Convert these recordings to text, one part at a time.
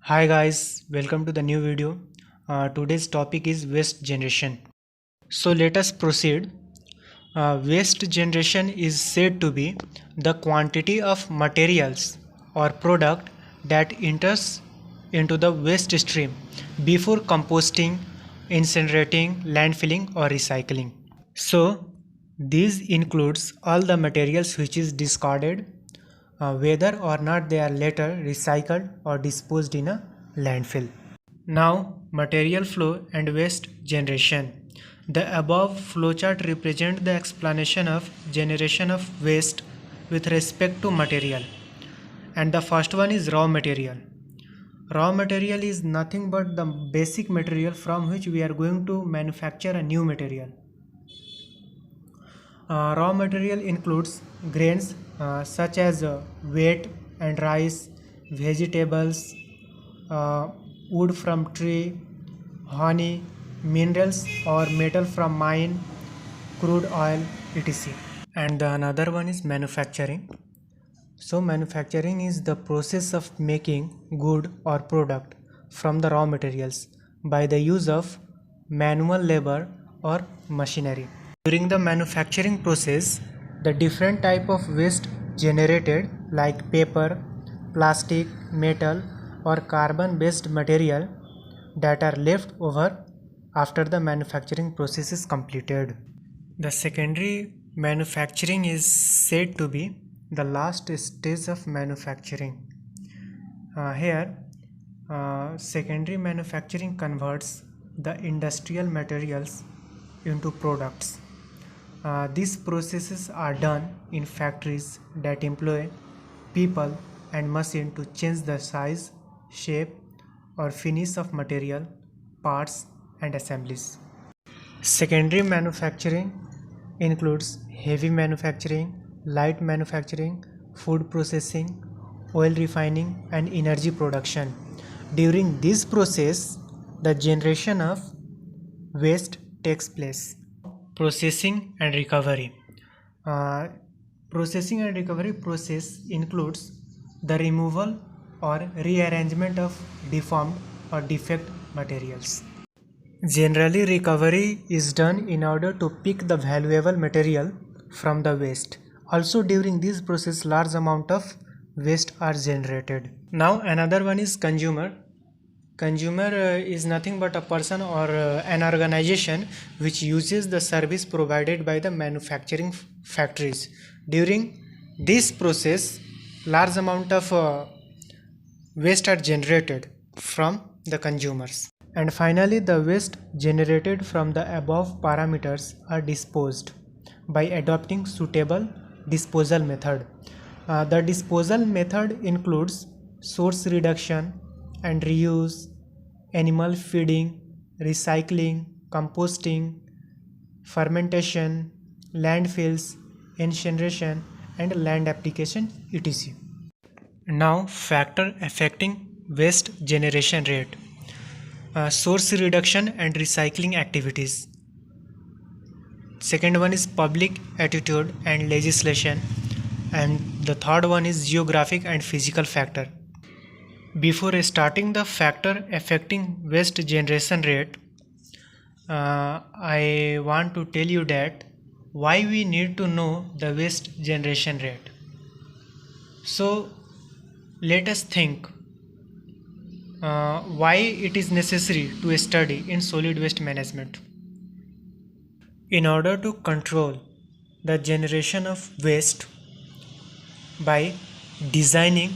Hi guys, welcome to the new video. Today's topic is waste generation. So let us proceed. Waste generation is said to be the quantity of materials or product that enters into the waste stream before composting, incinerating, landfilling or recycling. So this includes all the materials which is discarded, whether or not they are later recycled or disposed in a landfill. Now, material flow and waste generation. The above flowchart represent the explanation of generation of waste with respect to material. And the first one is raw material. Raw material is nothing but the basic material from which we are going to manufacture a new material. Raw material includes grains such as wheat and rice, vegetables, wood from tree, honey, minerals or metal from mine, crude oil, etc. And the another one is manufacturing. So manufacturing is the process of making good or product from the raw materials by the use of manual labor or machinery. During the manufacturing process, the different type of waste generated like paper, plastic, metal or carbon based material that are left over after the manufacturing process is completed. The secondary manufacturing is said to be the last stage of manufacturing. Here, secondary manufacturing converts the industrial materials into products. These processes are done in factories that employ people and machine to change the size, shape or finish of material, parts and assemblies. Secondary manufacturing includes heavy manufacturing, light manufacturing, food processing, oil refining and energy production. During this process, the generation of waste takes place. Processing and recovery. Uh, Processing and recovery process includes the removal or rearrangement of deformed or defect materials. Generally, recovery is done in order to pick the valuable material from the waste. Also, during this process, large amount of waste are generated. Now, another one is consumer. Consumer is nothing but a person or an organization which uses the service provided by the manufacturing factories. During this process, large amount of waste are generated from the consumers. And finally, the waste generated from the above parameters are disposed by adopting suitable disposal method. The disposal method includes source reduction and reuse, animal feeding, recycling, composting, fermentation, landfills, incineration and land application etc. Now, factor affecting waste generation rate. Source reduction and recycling activities. Second one is public attitude and legislation, and the third one is geographic and physical factor. Before starting the factor affecting waste generation rate, I want to tell you that why we need to know the waste generation rate. So let us think why it is necessary to study in solid waste management. In order to control the generation of waste by designing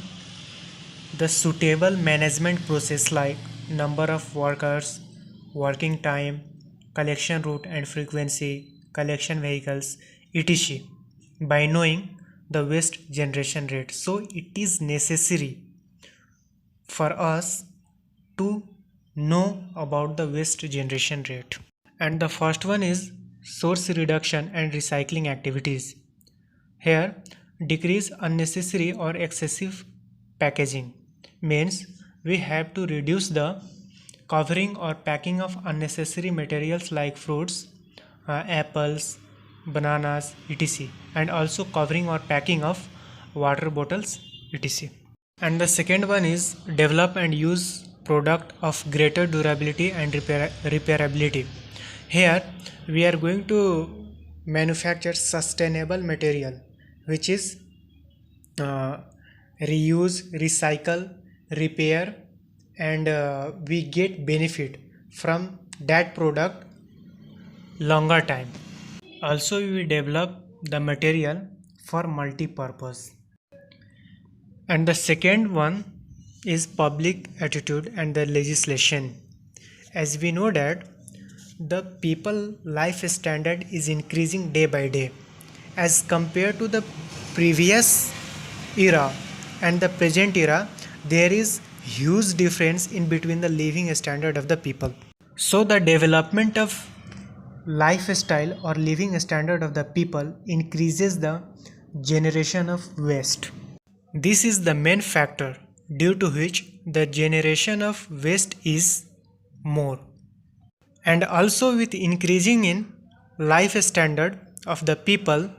the suitable management process like number of workers, working time, collection route and frequency, collection vehicles, etc. by knowing the waste generation rate. So it is necessary for us to know about the waste generation rate. And the first one is source reduction and recycling activities. Here, decrease unnecessary or excessive packaging means we have to reduce the covering or packing of unnecessary materials like fruits, apples, bananas, etc. and also covering or packing of water bottles, etc. And the second one is develop and use product of greater durability and repairability. Here we are going to manufacture sustainable material which is uh, reuse, recycle, repair, and we get benefit from that product longer time. Also we develop the material for multi-purpose. And the second one is public attitude and the legislation. As we know that the people life standard is increasing day by day as compared to the previous era and the present era. There is huge difference in between the living standard of the people. So the development of lifestyle or living standard of the people increases the generation of waste. This is the main factor due to which the generation of waste is more. And also with increasing in life standard of the people,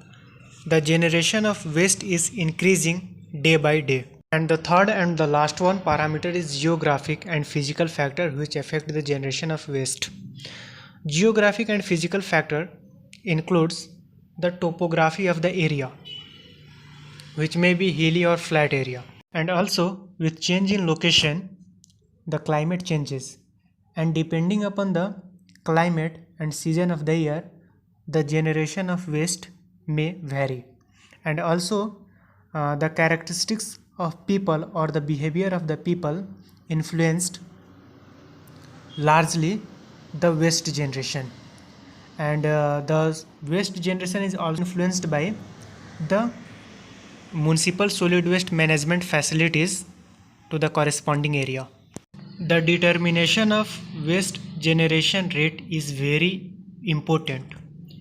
the generation of waste is increasing day by day. And the third and the last one parameter is geographic and physical factor which affect the generation of waste. Geographic and physical factor includes the topography of the area, which may be hilly or flat area. And also with change in location, the climate changes, and depending upon the climate and season of the year, the generation of waste may vary. And also the characteristics of people or the behavior of the people influenced largely the waste generation. And the waste generation is also influenced by the municipal solid waste management facilities to the corresponding area. The determination of waste generation rate is very important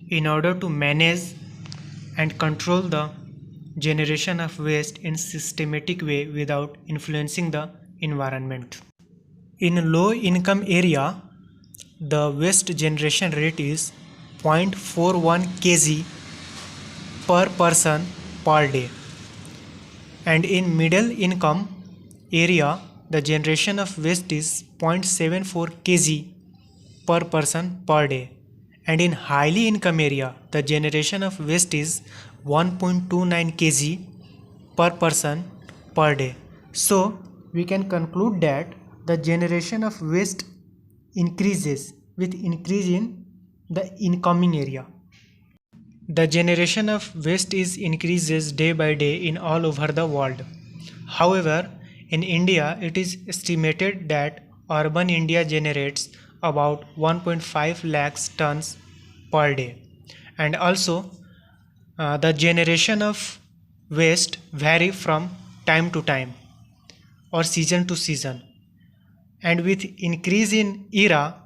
in order to manage and control the generation of waste in systematic way without influencing the environment. In low income area, the waste generation rate is 0.41 kg per person per day, and in middle income area the generation of waste is 0.74 kg per person per day, and in highly income area the generation of waste is 1.29 kg per person per day. So we can conclude that the generation of waste increases with increase in the incoming area. The generation of waste is increases day by day in all over the world. However, in India it is estimated that urban India generates about 1.5 lakhs tons per day. And also the generation of waste vary from time to time or season to season. And with increase in era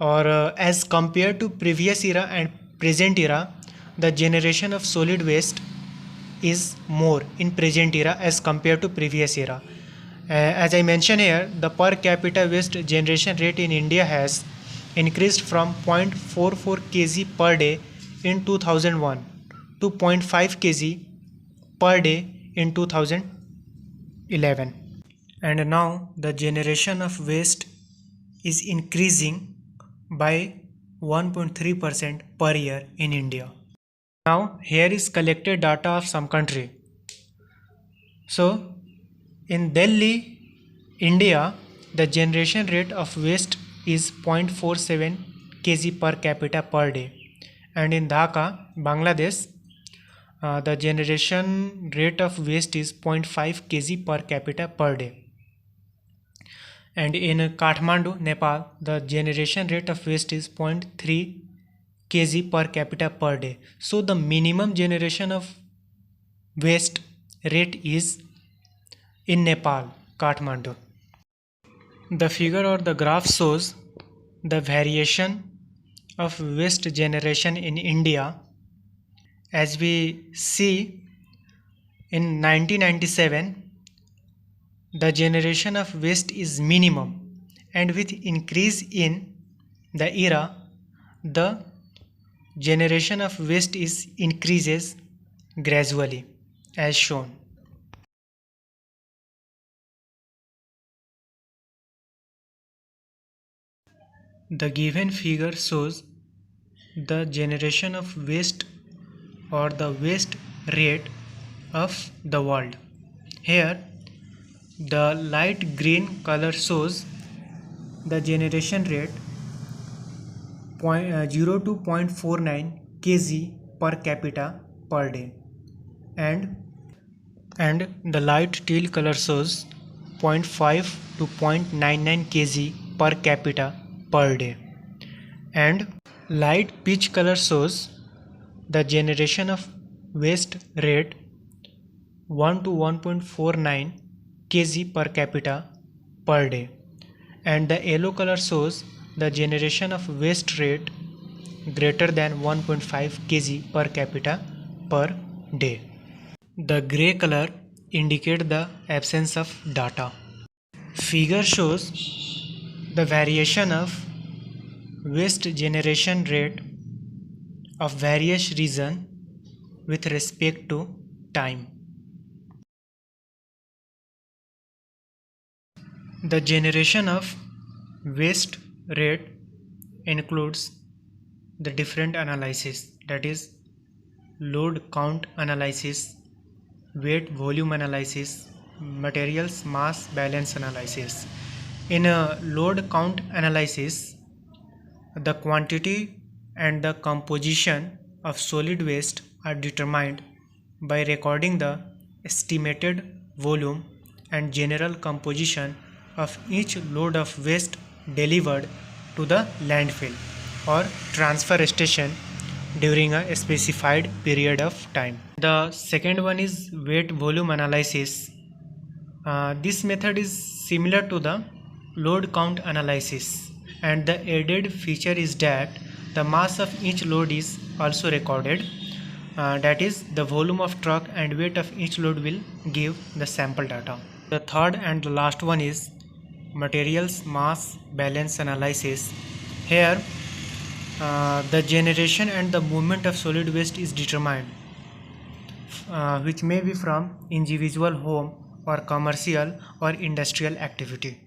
or as compared to previous era and present era, the generation of solid waste is more in present era as compared to previous era. As I mentioned here, the per capita waste generation rate in India has increased from 0.44 kg per day in 2001 to 0.5 kg per day in 2011. And now the generation of waste is increasing by 1.3% per year in India. Now here is collected data of some country. So in Delhi, India, the generation rate of waste is 0.47 kg per capita per day, and in Dhaka, Bangladesh, the generation rate of waste is 0.5 kg per capita per day. And in Kathmandu, Nepal, the generation rate of waste is 0.3 kg per capita per day. So the minimum generation of waste rate is in Nepal, Kathmandu. The figure or the graph shows the variation of waste generation in India. As we see, in 1997 the generation of waste is minimum, and with increase in the era the generation of waste is increases gradually as shown. The given figure shows the generation of waste or the waste rate of the world. Here the light green color shows the generation rate 0 to 0.49 kg per capita per day, and the light teal color shows 0.5 to 0.99 kg per capita per day, and light peach color shows the generation of waste rate 1 to 1.49 kg per capita per day, and the yellow color shows the generation of waste rate greater than 1.5 kg per capita per day. The grey color indicates the absence of data. Figure shows the variation of waste generation rate of various regions with respect to time. The generation of waste rate includes the different analysis, that is load count analysis, weight volume analysis, materials mass balance analysis. In a load count analysis, the quantity and the composition of solid waste are determined by recording the estimated volume and general composition of each load of waste delivered to the landfill or transfer station during a specified period of time. The second one is weight volume analysis. This method is similar to the load count analysis, and the added feature is that the mass of each load is also recorded. That is, the volume of truck and weight of each load will give the sample data. The third and the last one is materials mass balance analysis. Here the generation and the movement of solid waste is determined, which may be from individual home or commercial or industrial activity.